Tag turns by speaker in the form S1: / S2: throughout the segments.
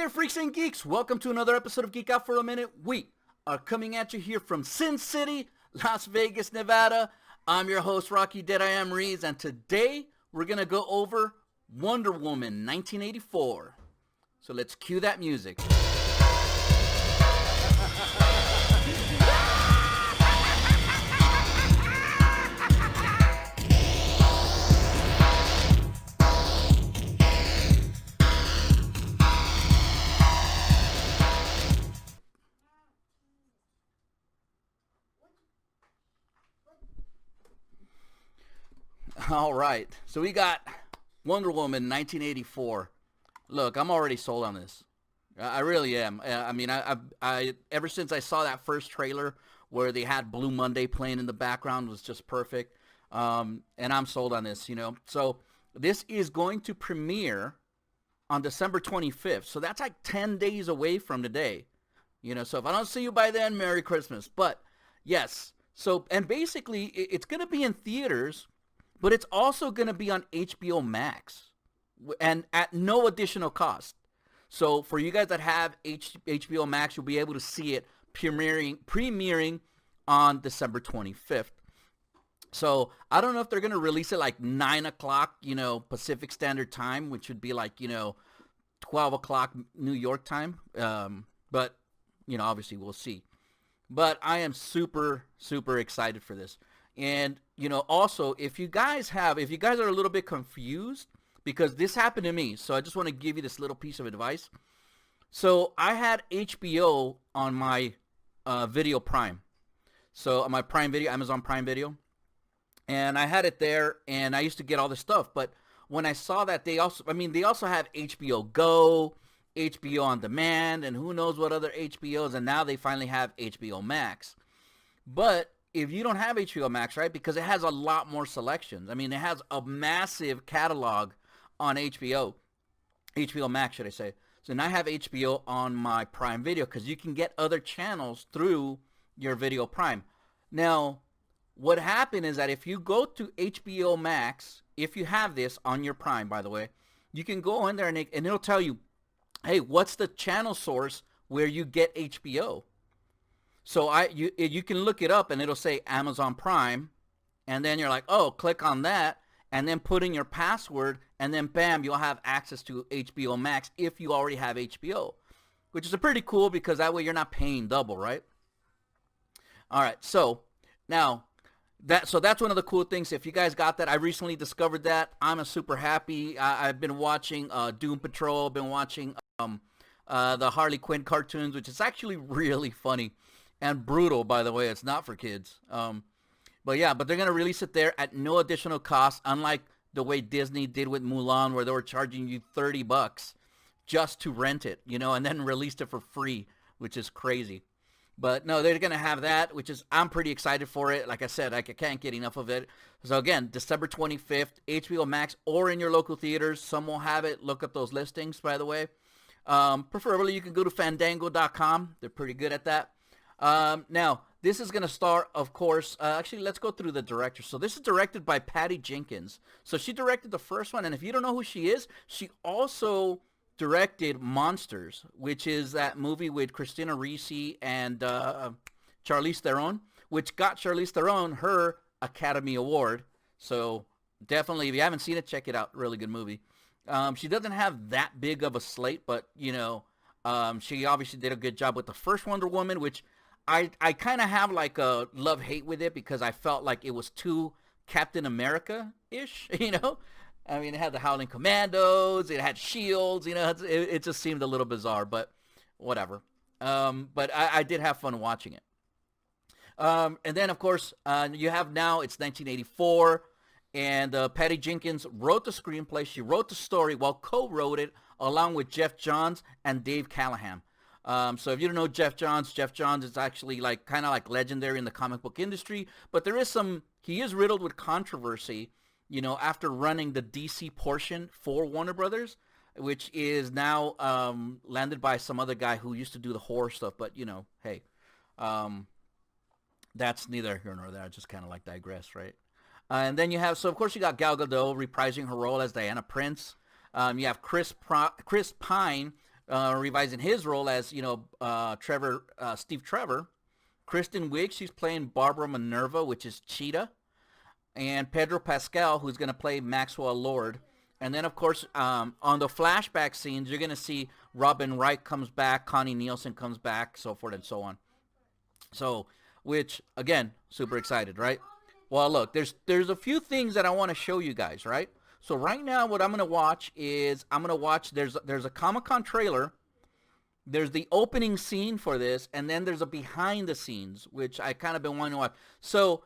S1: there, freaks and geeks. Welcome to another episode of Geek Out for a Minute. We are coming at you here from Sin City, Las Vegas, Nevada. I'm your host, Rocky Dead I Am Reeves, and today we're going to go over Wonder Woman 1984. So let's cue that music. All right, so we got Wonder Woman 1984. Look, I'm already sold on this. I really am. I mean, I ever since I saw that first trailer where they had Blue Monday playing in the background was just perfect. And I'm sold on this, you know. So this is going to premiere on December 25th. So that's like 10 days away from today. You know, so if I don't see you by then, Merry Christmas. But yes, so, and basically it's going to be in theaters, but it's also going to be on HBO Max and at no additional cost. So for you guys that have HBO Max, you'll be able to see it premiering on December 25th. So I don't know if they're going to release it like 9 o'clock, you know, Pacific Standard Time, which would be like, you know, 12 o'clock New York time. But, you know, obviously we'll see. But I am super, super excited for this. And, you know, also, if you guys are a little bit confused, because this happened to me, so I just want to give you this little piece of advice. So I had HBO on my Video Prime. So on my Prime Video, Amazon Prime Video. And I had it there, and I used to get all this stuff. But when I saw that they also have HBO Go, HBO On Demand, and who knows what other HBOs, and now they finally have HBO Max. But if you don't have HBO Max, right, because it has a lot more selections. I mean, it has a massive catalog on HBO Max, should I say. So now I have HBO on my Prime Video because you can get other channels through your Video Prime. Now, what happened is that if you go to HBO Max, if you have this on your Prime, by the way, you can go in there and it'll tell you, hey, what's the channel source where you get HBO? So you can look it up and it'll say Amazon Prime, and then you're like, oh, click on that, and then put in your password, and then bam, you'll have access to HBO Max if you already have HBO, which is a pretty cool because that way you're not paying double, right? All right, so now that's one of the cool things. If you guys got that, I recently discovered that. I'm super happy. I've been watching Doom Patrol, been watching the Harley Quinn cartoons, which is actually really funny. And brutal, by the way. It's not for kids. But they're going to release it there at no additional cost, unlike the way Disney did with Mulan, where they were charging you $30 just to rent it, you know, and then released it for free, which is crazy. But no, they're going to have that, which is, I'm pretty excited for it. Like I said, I can't get enough of it. So again, December 25th, HBO Max or in your local theaters. Some will have it. Look up those listings, by the way. Preferably, you can go to fandango.com. They're pretty good at that. Now, this is going to star, of course, actually, let's go through the director. So this is directed by Patty Jenkins. So she directed the first one, and if you don't know who she is, she also directed Monsters, which is that movie with Christina Ricci and Charlize Theron, which got Charlize Theron her Academy Award. So definitely, if you haven't seen it, check it out. Really good movie. She doesn't have that big of a slate, but, you know, she obviously did a good job with the first Wonder Woman, which I kind of have like a love-hate with it because I felt like it was too Captain America-ish, you know? I mean, it had the Howling Commandos, it had shields, you know, it just seemed a little bizarre, but whatever. But I did have fun watching it. And then, of course, you have now, it's 1984, and Patty Jenkins wrote the screenplay. She wrote the story, co-wrote it along with Geoff Johns and Dave Callaham. So if you don't know Geoff Johns is actually like kind of like legendary in the comic book industry, but he is riddled with controversy, you know, after running the DC portion for Warner Brothers, which is now landed by some other guy who used to do the horror stuff. But, you know, hey, that's neither here nor there. I just kind of like digress, right? And then you have, so of course you got Gal Gadot reprising her role as Diana Prince. You have Chris Pine revising his role as, Trevor, Steve Trevor. Kristen Wiig, she's playing Barbara Minerva, which is Cheetah. And Pedro Pascal, who's going to play Maxwell Lord. And then, of course, on the flashback scenes, you're going to see Robin Wright comes back, Connie Nielsen comes back, so forth and so on. So, which, again, super excited, right? Well, look, there's a few things that I want to show you guys, right? So right now, what I'm going to watch is, there's a Comic-Con trailer, there's the opening scene for this, and then there's a behind the scenes, which I kind of been wanting to watch. So,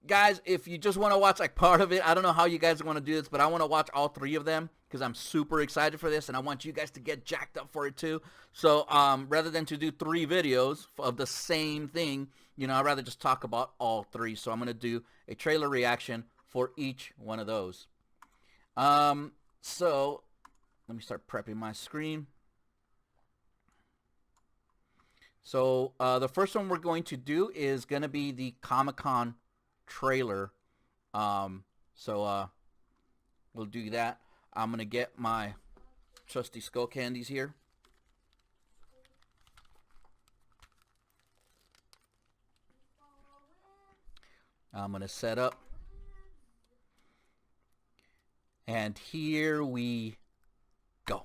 S1: guys, if you just want to watch like part of it, I don't know how you guys want to do this, but I want to watch all three of them because I'm super excited for this, and I want you guys to get jacked up for it too. So rather than to do 3 videos of the same thing, I'd rather just talk about all 3. So I'm going to do a trailer reaction for each one of those. So let me start prepping my screen. So the first one we're going to do is going to be the Comic-Con trailer. So we'll do that. I'm gonna get my trusty skull candies here. I'm gonna set up, and here we go.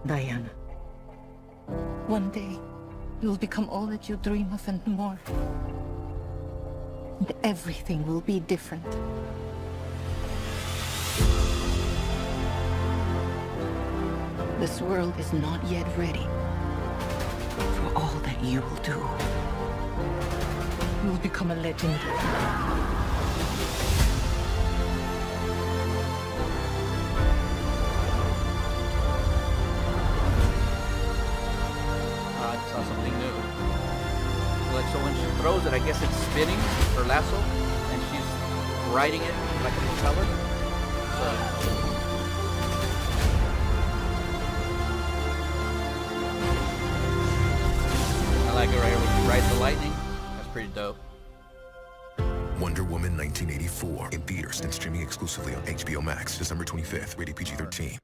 S2: Diana, one day you'll become all that you dream of and more. And everything will be different. This world is not yet ready for all that you will do. You will become a legend.
S1: I saw something new. So when she throws it, I guess it's spinning her lasso, and she's riding it like a propeller. So I like it right here when she rides the lightning. That's pretty dope.
S3: Wonder Woman 1984 in theaters and streaming exclusively on HBO Max, December 25th, rated PG-13.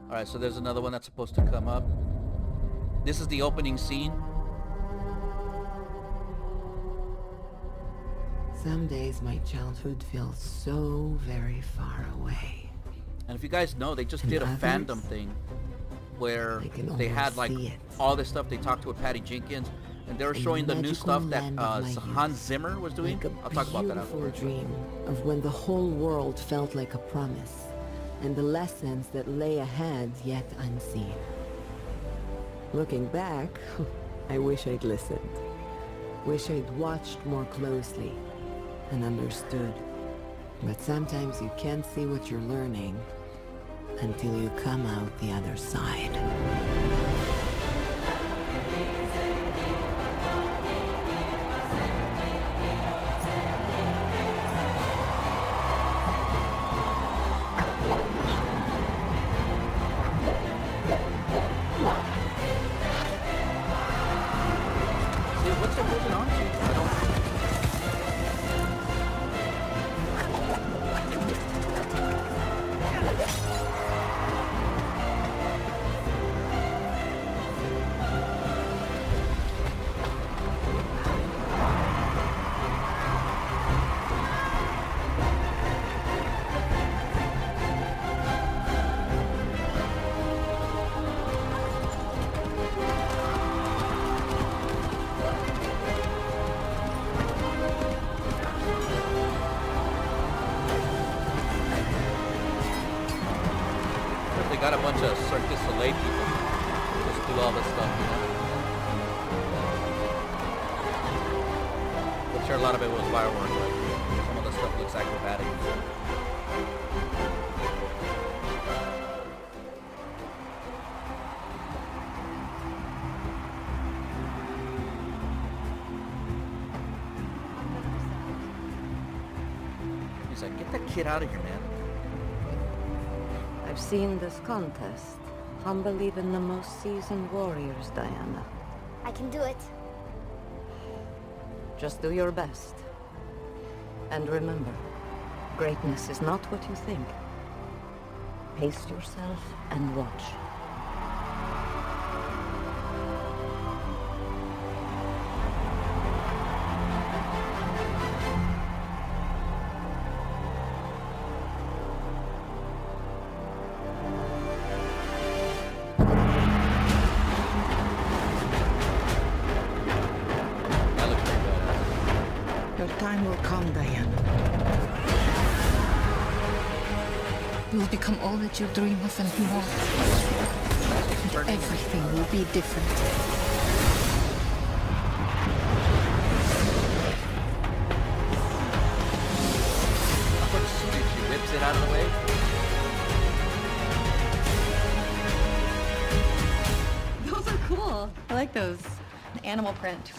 S1: All right, so there's another one that's supposed to come up. This is the opening scene.
S4: Some days my childhood feels so very far away.
S1: And if you guys know, they just did a fandom thing where they had like all this stuff. They talked to a Patty Jenkins, and they were showing the new stuff that Hans Zimmer was doing. I'll talk about that afterwards.
S4: A dream of when the whole world felt like a promise, and the lessons that lay ahead yet unseen. Looking back, I wish I'd listened. Wish I'd watched more closely and understood. But sometimes you can't see what you're learning until you come out the other side.
S1: What's it moving on to? I don't. Got a bunch of Cirque du Soleil people just do all this stuff, I'm sure a lot of it was fireworks, but some of the stuff looks acrobatic. He's like, get that kid out of here, man.
S5: I've seen this contest. Humble even the most seasoned warriors, Diana.
S6: I can do it.
S5: Just do your best. And remember, greatness is not what you think. Pace yourself and watch.
S2: time will come, Diana. You'll become all that you dream of and more. And everything will be different.
S1: She whips it out of the way.
S6: Those are cool. I like those. The animal print.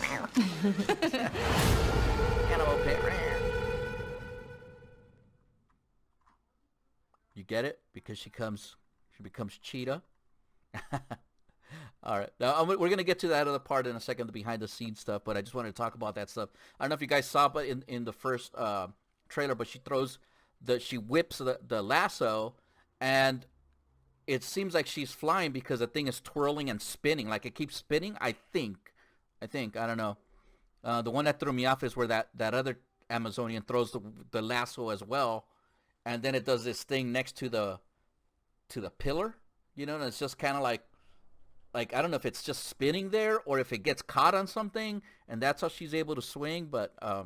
S1: Animal pit. You get it? Because she becomes Cheetah. All right. Now, we're going to get to that other part in a second, the behind-the-scenes stuff, but I just wanted to talk about that stuff. I don't know if you guys saw it in the first trailer, but she whips the lasso, and it seems like she's flying because the thing is twirling and spinning. Like, it keeps spinning, I think. I don't know. The one that threw me off is where that other Amazonian throws the lasso as well, and then it does this thing next to the pillar, you know, and it's just kind of like I don't know if it's just spinning there or if it gets caught on something, and that's how she's able to swing, but I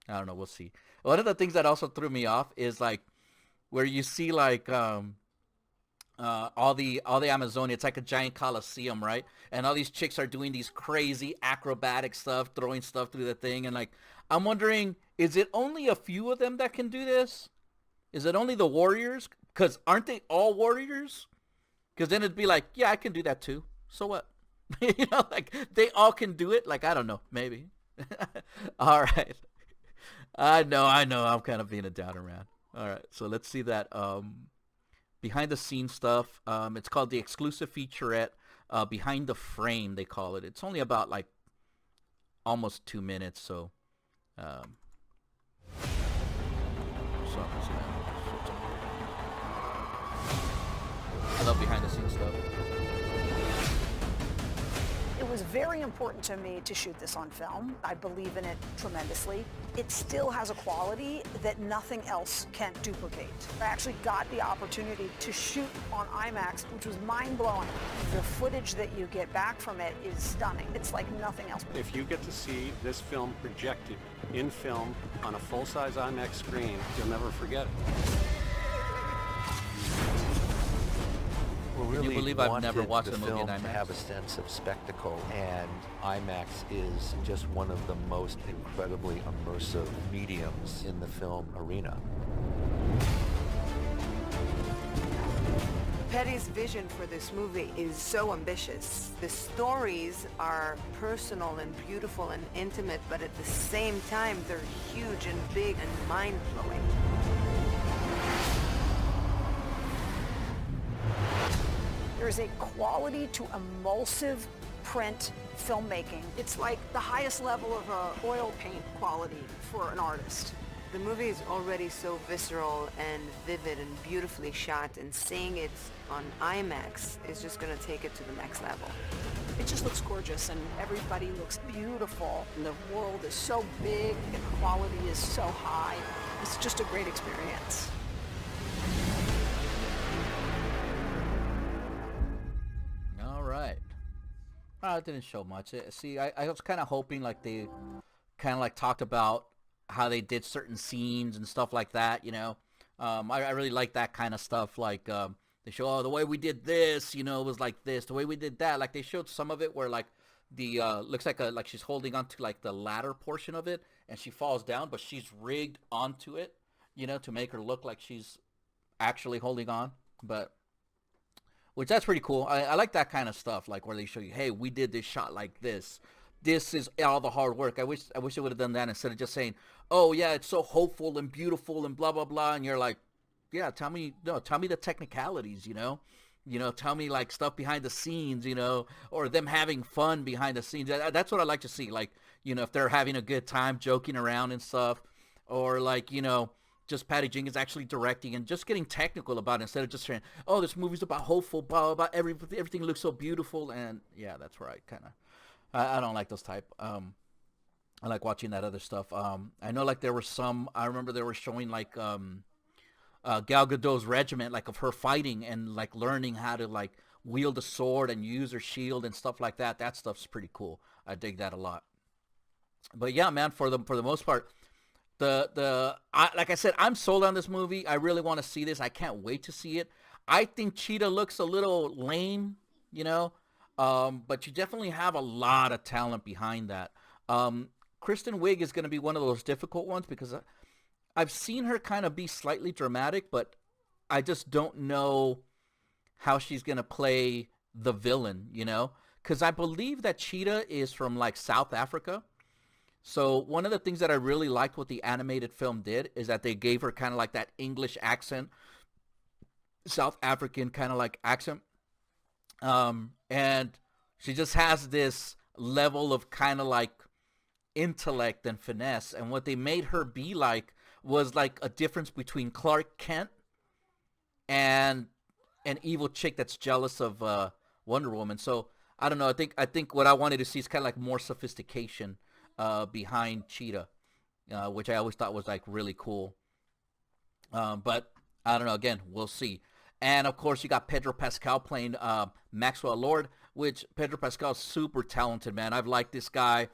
S1: don't know, we'll see. One of the things that also threw me off is like where you see like all the Amazonia, it's like a giant coliseum, right? And all these chicks are doing these crazy acrobatic stuff, throwing stuff through the thing, and like I'm wondering, is it only a few of them that can do this? Is it only the warriors? Because aren't they all warriors? Because then it'd be like, yeah, I can do that too. So what? You know, like they all can do it. Like, I don't know, maybe. All right. I know. I'm kind of being a downer, man. All right. So let's see that behind the scenes stuff. It's called the exclusive featurette, Behind the Frame, they call it. It's only about like almost 2 minutes. So, I love behind the scenes stuff.
S7: It was very important to me to shoot this on film. I believe in it tremendously. It still has a quality that nothing else can duplicate. I actually got the opportunity to shoot on IMAX, which was mind-blowing. The footage that you get back from it is stunning. It's like nothing else.
S8: If you get to see this film projected in film on a full-size IMAX screen, you'll never forget it.
S1: Can you believe I've never watched the movie in IMAX?
S9: To have a sense of spectacle, and IMAX is just one of the most incredibly immersive mediums in the film arena.
S10: Petty's vision for this movie is so ambitious. The stories are personal and beautiful and intimate, but at the same time, they're huge and big and mind-blowing.
S7: There's a quality to emulsive print filmmaking. It's like the highest level of oil paint quality for an artist.
S10: The movie is already so visceral and vivid and beautifully shot, and seeing it on IMAX is just going to take it to the next level.
S7: It just looks gorgeous, and everybody looks beautiful, and the world is so big, and the quality is so high. It's just a great experience.
S1: It didn't show much. See, I was kind of hoping like they kind of like talked about how they did certain scenes and stuff like that, you know. I really like that kind of stuff. Like they show, oh, the way we did this, you know, was like this. The way we did that, like they showed some of it where like the looks like she's holding onto like the ladder portion of it, and she falls down, but she's rigged onto it, you know, to make her look like she's actually holding on. But which that's pretty cool. I like that kind of stuff, like where they show you, hey, we did this shot like this. This is all the hard work. I wish they would have done that instead of just saying, oh yeah, it's so hopeful and beautiful and blah blah blah. And you're like, yeah, tell me the technicalities, you know, tell me like stuff behind the scenes, you know, or them having fun behind the scenes. That's what I like to see. Like, you know, if they're having a good time joking around and stuff, or like, you know, just Patty Jenkins actually directing and just getting technical about it instead of just saying, oh, this movie's about hopeful, blah, blah, blah, everything looks so beautiful. And yeah, that's where I kind of, I don't like those type. I like watching that other stuff. I know like there were some, I remember they were showing like Gal Gadot's regiment, like of her fighting and like learning how to like wield a sword and use her shield and stuff like that. That stuff's pretty cool. I dig that a lot. But yeah, man, for the most part, Like I said, I'm sold on this movie. I really want to see this. I can't wait to see it. I think Cheetah looks a little lame, you know, but you definitely have a lot of talent behind that. Kristen Wiig is going to be one of those difficult ones because I've seen her kind of be slightly dramatic, but I just don't know how she's going to play the villain, you know, because I believe that Cheetah is from like South Africa. So one of the things that I really liked what the animated film did is that they gave her kind of like that English accent, South African kind of like accent. And she just has this level of kind of like intellect and finesse. And what they made her be like was like a difference between Clark Kent and an evil chick that's jealous of Wonder Woman. So I don't know. I think what I wanted to see is kind of like more sophistication behind Cheetah, which I always thought was like really cool. But I don't know. Again, we'll see. And of course, you got Pedro Pascal playing Maxwell Lord, which Pedro Pascal is super talented, man. I've liked this guy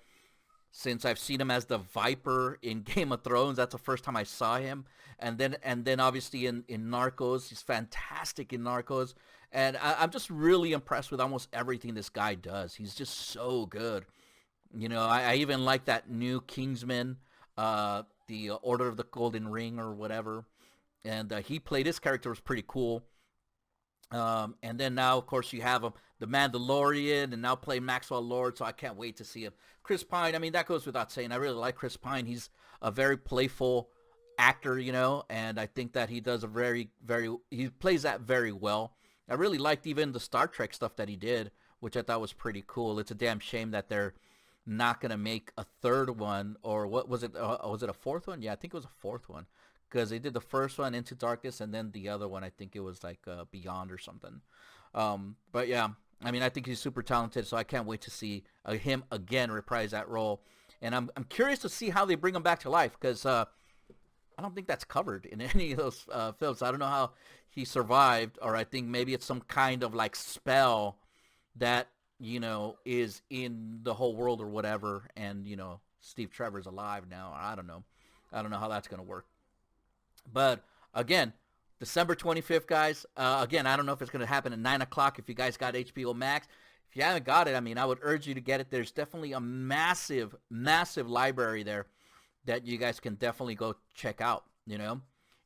S1: since I've seen him as the Viper in Game of Thrones. That's the first time I saw him. And then obviously in Narcos, he's fantastic in Narcos. And I'm just really impressed with almost everything this guy does. He's just so good. You know, I even like that new Kingsman, the Order of the Golden Ring or whatever. And he played his character, was pretty cool. And then now, of course, you have him, the Mandalorian, and now playing Maxwell Lord, so I can't wait to see him. Chris Pine, I mean, that goes without saying. I really like Chris Pine. He's a very playful actor, you know, and I think that he does he plays that very well. I really liked even the Star Trek stuff that he did, which I thought was pretty cool. It's a damn shame that they're not going to make a third one, or what was it? Was it a fourth one? Yeah, I think it was a fourth one, because they did the first one, Into Darkness, and then the other one, I think it was like Beyond or something. But yeah, I mean, I think he's super talented, so I can't wait to see him again reprise that role. And I'm curious to see how they bring him back to life, because I don't think that's covered in any of those films. I don't know how he survived, or I think maybe it's some kind of like spell that, you know, is in the whole world or whatever, and, you know, Steve Trevor's alive now. I don't know how that's going to work. But again, December 25th, guys. Again, I don't know if it's going to happen at 9 o'clock if you guys got HBO Max. If you haven't got it, I mean, I would urge you to get it. There's definitely a massive, massive library there that you guys can definitely go check out, you know.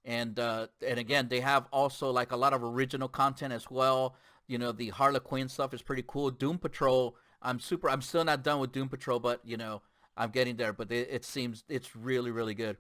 S1: And again, they have also like a lot of original content as well. You know, the Harlequin stuff is pretty cool. Doom Patrol, I'm still not done with Doom Patrol, but, you know, I'm getting there. But it seems it's really, really good.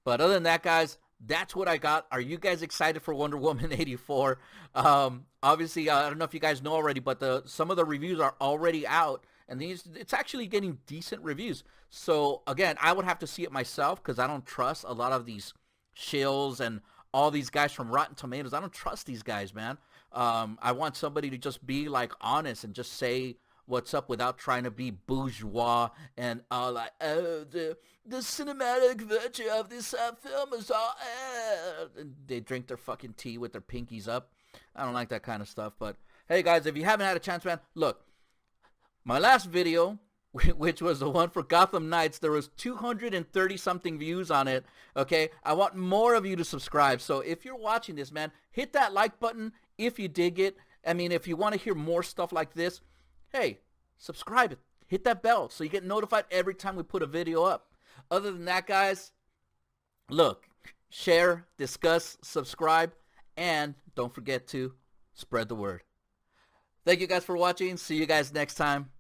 S1: But other than that, guys, that's what I got. Are you guys excited for Wonder Woman 84? Obviously, I don't know if you guys know already, but some of the reviews are already out, and it's actually getting decent reviews. So, again, I would have to see it myself because I don't trust a lot of these shills and all these guys from Rotten Tomatoes. I don't trust these guys, man. I want somebody to just be, like, honest and just say what's up without trying to be bourgeois and like, oh, the cinematic virtue of this film is all, they drink their fucking tea with their pinkies up. I don't like that kind of stuff. But hey, guys, if you haven't had a chance, man, look, my last video, which was the one for Gotham Knights, there was 230 something views on it. Okay, I want more of you to subscribe. So if you're watching this, man, hit that like button if you dig it. I mean, if you want to hear more stuff like this, hey, subscribe it. Hit that bell so you get notified every time we put a video up. Other than that, guys, look, share, discuss, subscribe, and don't forget to spread the word. Thank you guys for watching. See you guys next time.